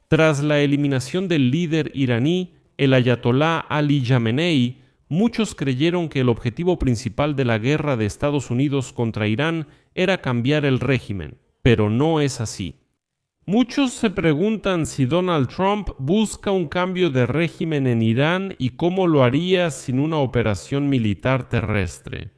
Tras la eliminación del líder iraní, el ayatolá Ali Jamenei, muchos creyeron que el objetivo principal de la guerra de Estados Unidos contra Irán era cambiar el régimen, pero no es así. Muchos se preguntan si Donald Trump busca un cambio de régimen en Irán y cómo lo haría sin una operación militar terrestre.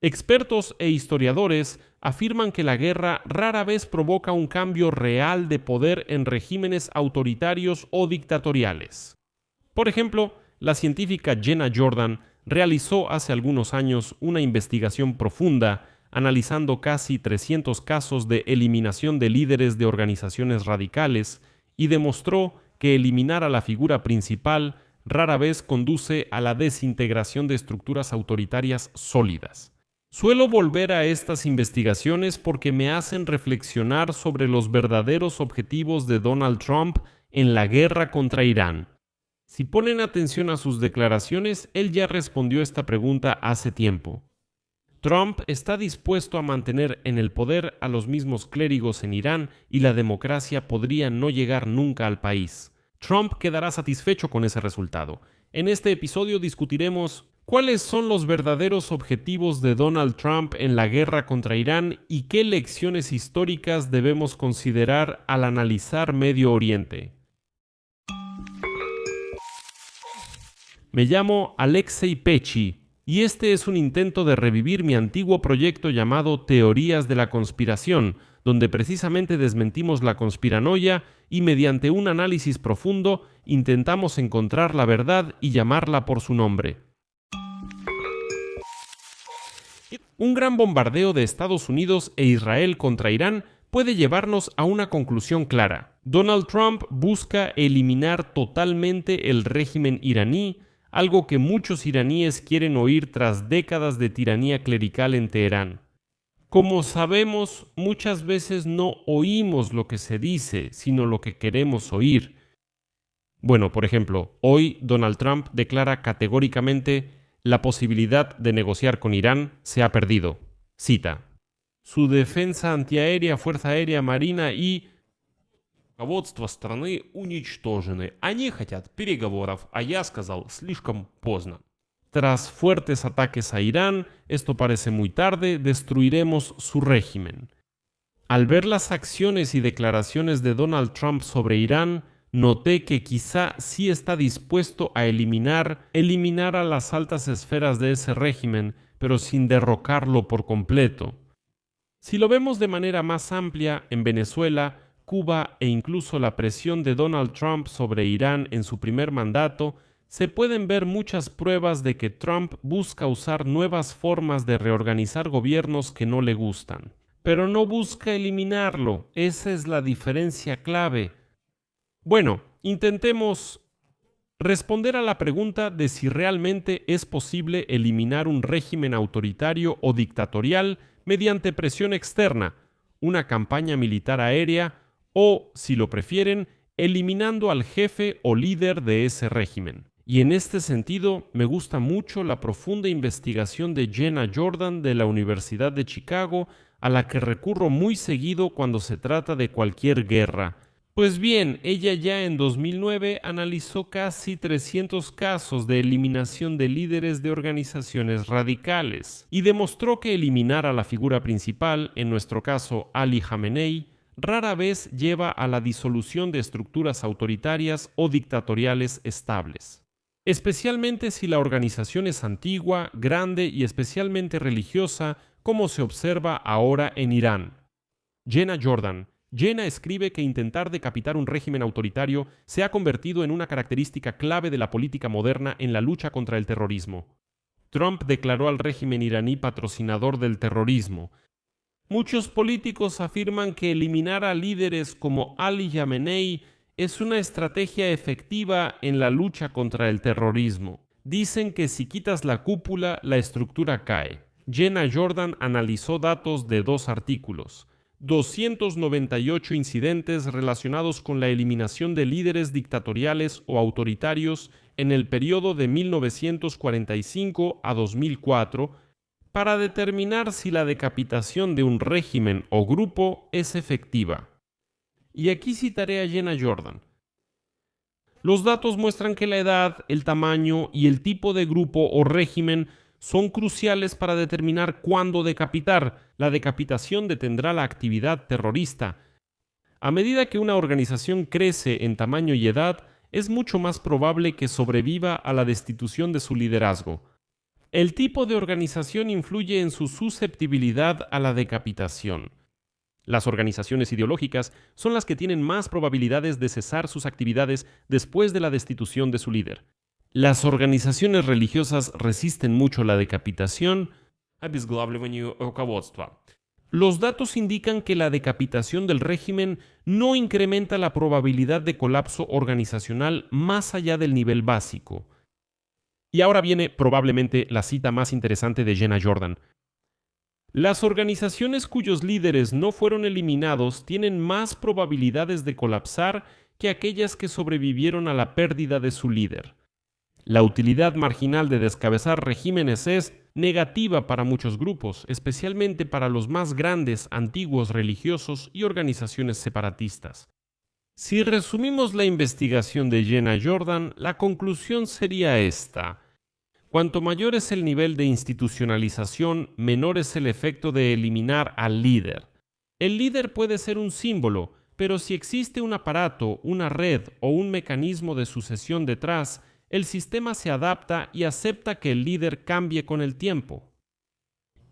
Expertos e historiadores afirman que la guerra rara vez provoca un cambio real de poder en regímenes autoritarios o dictatoriales. Por ejemplo, la científica Jenna Jordan realizó hace algunos años una investigación profunda analizando casi 300 casos de eliminación de líderes de organizaciones radicales y demostró que eliminar a la figura principal rara vez conduce a la desintegración de estructuras autoritarias sólidas. Suelo volver a estas investigaciones porque me hacen reflexionar sobre los verdaderos objetivos de Donald Trump en la guerra contra Irán. Si ponen atención a sus declaraciones, él ya respondió esta pregunta hace tiempo. Trump está dispuesto a mantener en el poder a los mismos clérigos en Irán y la democracia podría no llegar nunca al país. Trump quedará satisfecho con ese resultado. En este episodio discutiremos cuáles son los verdaderos objetivos de Donald Trump en la guerra contra Irán y qué lecciones históricas debemos considerar al analizar Medio Oriente. Me llamo Alexei Pechi y este es un intento de revivir mi antiguo proyecto llamado Teorías de la Conspiración, donde precisamente desmentimos la conspiranoia y mediante un análisis profundo intentamos encontrar la verdad y llamarla por su nombre. Un gran bombardeo de Estados Unidos e Israel contra Irán puede llevarnos a una conclusión clara. Donald Trump busca eliminar totalmente el régimen iraní, algo que muchos iraníes quieren oír tras décadas de tiranía clerical en Teherán. Como sabemos, muchas veces no oímos lo que se dice, sino lo que queremos oír. Bueno, por ejemplo, hoy Donald Trump declara categóricamente: la posibilidad de negociar con Irán se ha perdido. Cita: su defensa antiaérea, fuerza aérea, marina y руководство страны уничтожены. Они хотят переговоров, а я сказал слишком поздно. Tras fuertes ataques a Irán, esto parece muy tarde, destruiremos su régimen. Al ver las acciones y declaraciones de Donald Trump sobre Irán, noté que quizá sí está dispuesto a eliminar a las altas esferas de ese régimen, pero sin derrocarlo por completo. Si lo vemos de manera más amplia, en Venezuela, Cuba e incluso la presión de Donald Trump sobre Irán en su primer mandato, se pueden ver muchas pruebas de que Trump busca usar nuevas formas de reorganizar gobiernos que no le gustan. Pero no busca eliminarlo, esa es la diferencia clave. Bueno, intentemos responder a la pregunta de si realmente es posible eliminar un régimen autoritario o dictatorial mediante presión externa, una campaña militar aérea o, si lo prefieren, eliminando al jefe o líder de ese régimen. Y en este sentido, me gusta mucho la profunda investigación de Jenna Jordan de la Universidad de Chicago, a la que recurro muy seguido cuando se trata de cualquier guerra. Pues bien, ella ya en 2009 analizó casi 300 casos de eliminación de líderes de organizaciones radicales y demostró que eliminar a la figura principal, en nuestro caso Ali Jamenei, rara vez lleva a la disolución de estructuras autoritarias o dictatoriales estables. Especialmente si la organización es antigua, grande y especialmente religiosa, como se observa ahora en Irán. Jenna Jordan. Jenna escribe que intentar decapitar un régimen autoritario se ha convertido en una característica clave de la política moderna en la lucha contra el terrorismo. Trump declaró al régimen iraní patrocinador del terrorismo. Muchos políticos afirman que eliminar a líderes como Ali Jamenei es una estrategia efectiva en la lucha contra el terrorismo. Dicen que si quitas la cúpula, la estructura cae. Jenna Jordan analizó datos de 2 artículos. 298 incidentes relacionados con la eliminación de líderes dictatoriales o autoritarios en el periodo de 1945 a 2004 para determinar si la decapitación de un régimen o grupo es efectiva. Y aquí citaré a Jenna Jordan. Los datos muestran que la edad, el tamaño y el tipo de grupo o régimen son cruciales para determinar cuándo decapitar. La decapitación detendrá la actividad terrorista. A medida que una organización crece en tamaño y edad, es mucho más probable que sobreviva a la destitución de su liderazgo. El tipo de organización influye en su susceptibilidad a la decapitación. Las organizaciones ideológicas son las que tienen más probabilidades de cesar sus actividades después de la destitución de su líder. Las organizaciones religiosas resisten mucho la decapitación. Los datos indican que la decapitación del régimen no incrementa la probabilidad de colapso organizacional más allá del nivel básico. Y ahora viene probablemente la cita más interesante de Jenna Jordan. Las organizaciones cuyos líderes no fueron eliminados tienen más probabilidades de colapsar que aquellas que sobrevivieron a la pérdida de su líder. La utilidad marginal de descabezar regímenes es negativa para muchos grupos, especialmente para los más grandes, antiguos, religiosos y organizaciones separatistas. Si resumimos la investigación de Jenna Jordan, la conclusión sería esta. Cuanto mayor es el nivel de institucionalización, menor es el efecto de eliminar al líder. El líder puede ser un símbolo, pero si existe un aparato, una red o un mecanismo de sucesión detrás, el sistema se adapta y acepta que el líder cambie con el tiempo.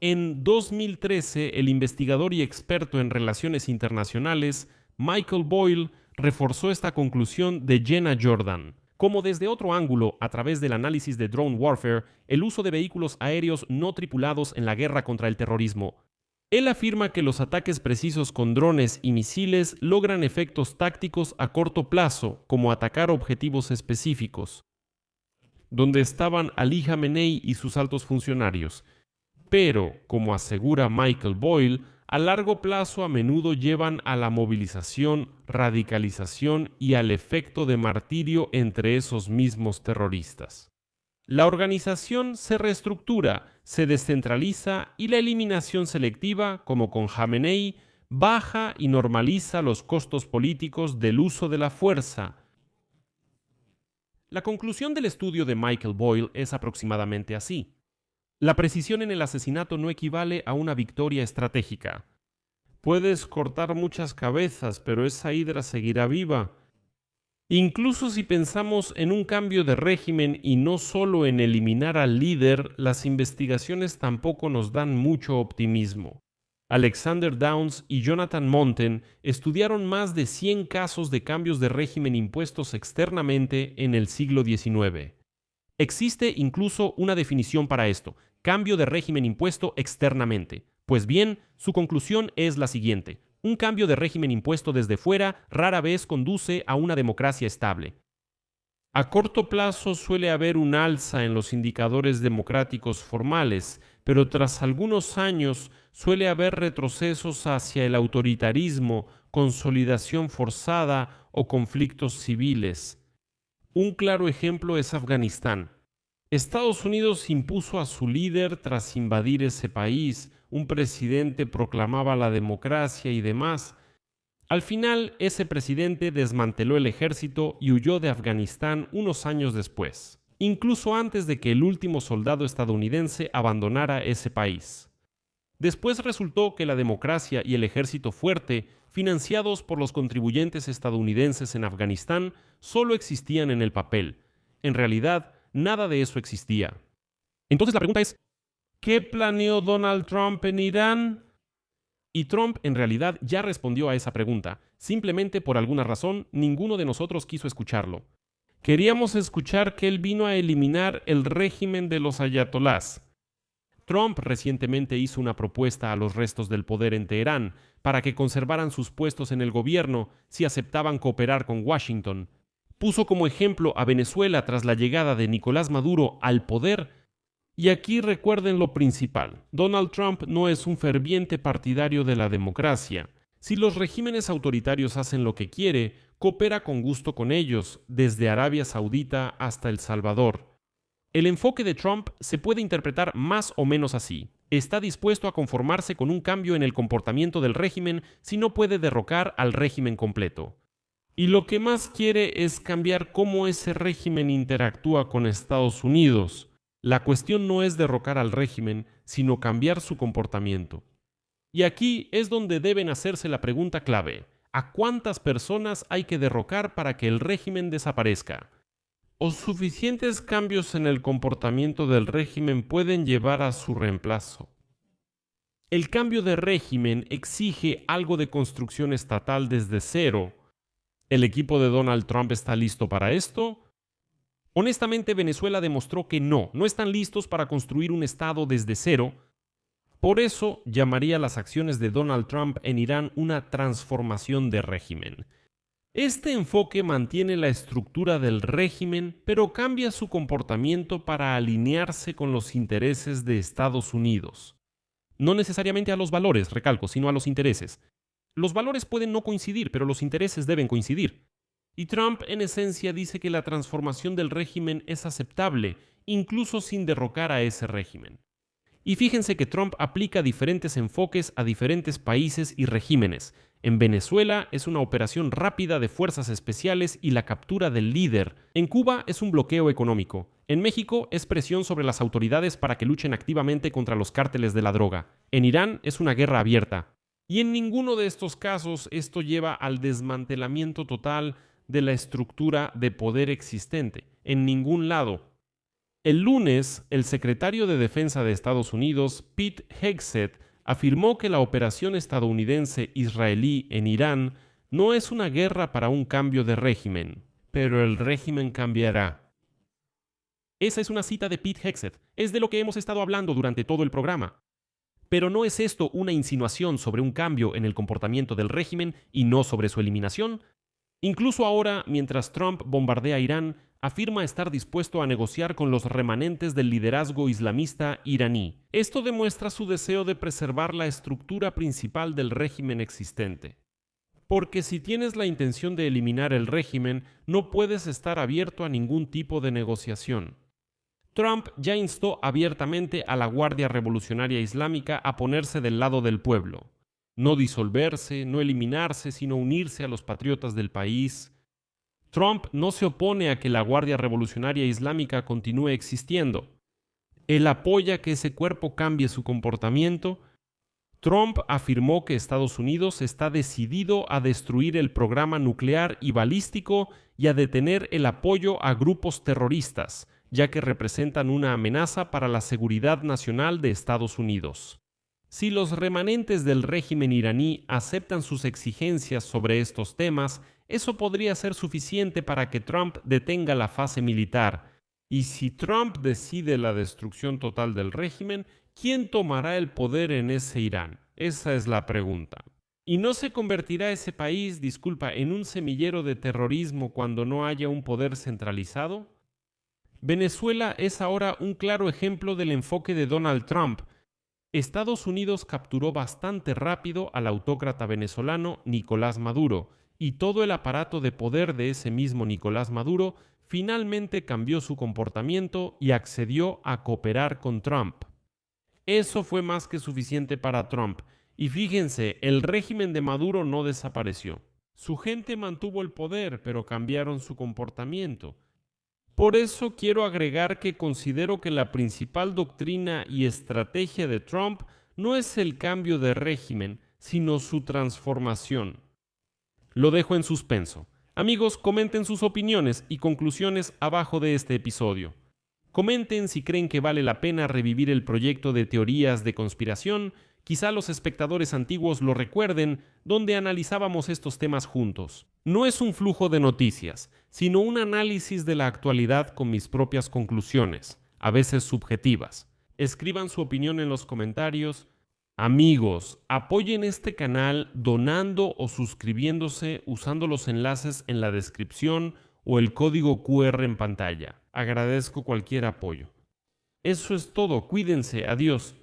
En 2013, el investigador y experto en relaciones internacionales, Michael Boyle, reforzó esta conclusión de Jenna Jordan. Como desde otro ángulo, a través del análisis de drone warfare, el uso de vehículos aéreos no tripulados en la guerra contra el terrorismo. Él afirma que los ataques precisos con drones y misiles logran efectos tácticos a corto plazo, como atacar objetivos específicos, donde estaban Ali Khamenei y sus altos funcionarios. Pero, como asegura Michael Boyle, a largo plazo a menudo llevan a la movilización, radicalización y al efecto de martirio entre esos mismos terroristas. La organización se reestructura, se descentraliza y la eliminación selectiva, como con Khamenei, baja y normaliza los costos políticos del uso de la fuerza. La conclusión del estudio de Michael Boyle es aproximadamente así. La precisión en el asesinato no equivale a una victoria estratégica. Puedes cortar muchas cabezas, pero esa hidra seguirá viva. Incluso si pensamos en un cambio de régimen y no solo en eliminar al líder, las investigaciones tampoco nos dan mucho optimismo. Alexander Downs y Jonathan Monten estudiaron más de 100 casos de cambios de régimen impuestos externamente en el siglo XIX. Existe incluso una definición para esto: cambio de régimen impuesto externamente. Pues bien, su conclusión es la siguiente: un cambio de régimen impuesto desde fuera rara vez conduce a una democracia estable. A corto plazo suele haber un alza en los indicadores democráticos formales, pero tras algunos años suele haber retrocesos hacia el autoritarismo, consolidación forzada o conflictos civiles. Un claro ejemplo es Afganistán. Estados Unidos impuso a su líder tras invadir ese país, un presidente proclamaba la democracia y demás. Al final, ese presidente desmanteló el ejército y huyó de Afganistán unos años después, incluso antes de que el último soldado estadounidense abandonara ese país. Después resultó que la democracia y el ejército fuerte, financiados por los contribuyentes estadounidenses en Afganistán, solo existían en el papel. En realidad, nada de eso existía. Entonces la pregunta es, ¿qué planeó Donald Trump en Irán? Y Trump en realidad ya respondió a esa pregunta. Simplemente por alguna razón, ninguno de nosotros quiso escucharlo. Queríamos escuchar que él vino a eliminar el régimen de los ayatolás. Trump recientemente hizo una propuesta a los restos del poder en Teherán para que conservaran sus puestos en el gobierno si aceptaban cooperar con Washington. Puso como ejemplo a Venezuela tras la llegada de Nicolás Maduro al poder. Y aquí recuerden lo principal: Donald Trump no es un ferviente partidario de la democracia. Si los regímenes autoritarios hacen lo que quiere, coopera con gusto con ellos, desde Arabia Saudita hasta El Salvador. El enfoque de Trump se puede interpretar más o menos así. está dispuesto a conformarse con un cambio en el comportamiento del régimen si no puede derrocar al régimen completo. Y lo que más quiere es cambiar cómo ese régimen interactúa con Estados Unidos. La cuestión no es derrocar al régimen, sino cambiar su comportamiento. Y aquí es donde deben hacerse la pregunta clave: ¿a cuántas personas hay que derrocar para que el régimen desaparezca? ¿O suficientes cambios en el comportamiento del régimen pueden llevar a su reemplazo? El cambio de régimen exige algo de construcción estatal desde cero. ¿El equipo de Donald Trump está listo para esto? Honestamente, Venezuela demostró que no están listos para construir un estado desde cero. Por eso llamaría las acciones de Donald Trump en Irán una transformación de régimen. Este enfoque mantiene la estructura del régimen, pero cambia su comportamiento para alinearse con los intereses de Estados Unidos. No necesariamente a los valores, recalco, sino a los intereses. Los valores pueden no coincidir, pero los intereses deben coincidir. Y Trump, en esencia, dice que la transformación del régimen es aceptable, incluso sin derrocar a ese régimen. Y fíjense que Trump aplica diferentes enfoques a diferentes países y regímenes. En Venezuela es una operación rápida de fuerzas especiales y la captura del líder. En Cuba es un bloqueo económico. En México es presión sobre las autoridades para que luchen activamente contra los cárteles de la droga. En Irán es una guerra abierta. Y en ninguno de estos casos esto lleva al desmantelamiento total de la estructura de poder existente. En ningún lado. El lunes, el secretario de Defensa de Estados Unidos, Pete Hegseth, afirmó que la operación estadounidense-israelí en Irán no es una guerra para un cambio de régimen, pero el régimen cambiará. Esa es una cita de Pete Hegseth, es de lo que hemos estado hablando durante todo el programa. Pero ¿no es esto una insinuación sobre un cambio en el comportamiento del régimen y no sobre su eliminación? Incluso ahora, mientras Trump bombardea Irán, afirma estar dispuesto a negociar con los remanentes del liderazgo islamista iraní. Esto demuestra su deseo de preservar la estructura principal del régimen existente. Porque si tienes la intención de eliminar el régimen, no puedes estar abierto a ningún tipo de negociación. Trump ya instó abiertamente a la Guardia Revolucionaria Islámica a ponerse del lado del pueblo. No disolverse, no eliminarse, sino unirse a los patriotas del país. Trump no se opone a que la Guardia Revolucionaria Islámica continúe existiendo. Él apoya que ese cuerpo cambie su comportamiento. Trump afirmó que Estados Unidos está decidido a destruir el programa nuclear y balístico y a detener el apoyo a grupos terroristas, ya que representan una amenaza para la seguridad nacional de Estados Unidos. Si los remanentes del régimen iraní aceptan sus exigencias sobre estos temas, eso podría ser suficiente para que Trump detenga la fase militar. Y si Trump decide la destrucción total del régimen, ¿quién tomará el poder en ese Irán? Esa es la pregunta. ¿Y no se convertirá ese país, en un semillero de terrorismo cuando no haya un poder centralizado? Venezuela es ahora un claro ejemplo del enfoque de Donald Trump. Estados Unidos capturó bastante rápido al autócrata venezolano Nicolás Maduro, y todo el aparato de poder de ese mismo Nicolás Maduro finalmente cambió su comportamiento y accedió a cooperar con Trump. Eso fue más que suficiente para Trump, y fíjense, el régimen de Maduro no desapareció. Su gente mantuvo el poder, pero cambiaron su comportamiento. Por eso quiero agregar que considero que la principal doctrina y estrategia de Trump no es el cambio de régimen, sino su transformación. Lo dejo en suspenso. Amigos, comenten sus opiniones y conclusiones abajo de este episodio. Comenten si creen que vale la pena revivir el proyecto de teorías de conspiración. Quizá los espectadores antiguos lo recuerden, donde analizábamos estos temas juntos. No es un flujo de noticias, sino un análisis de la actualidad con mis propias conclusiones, a veces subjetivas. Escriban su opinión en los comentarios. Amigos, apoyen este canal donando o suscribiéndose usando los enlaces en la descripción o el código QR en pantalla. Agradezco cualquier apoyo. Eso es todo, cuídense, adiós.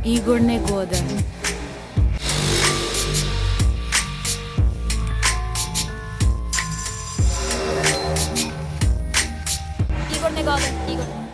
Igor Negoda. Igor Negado. Igor.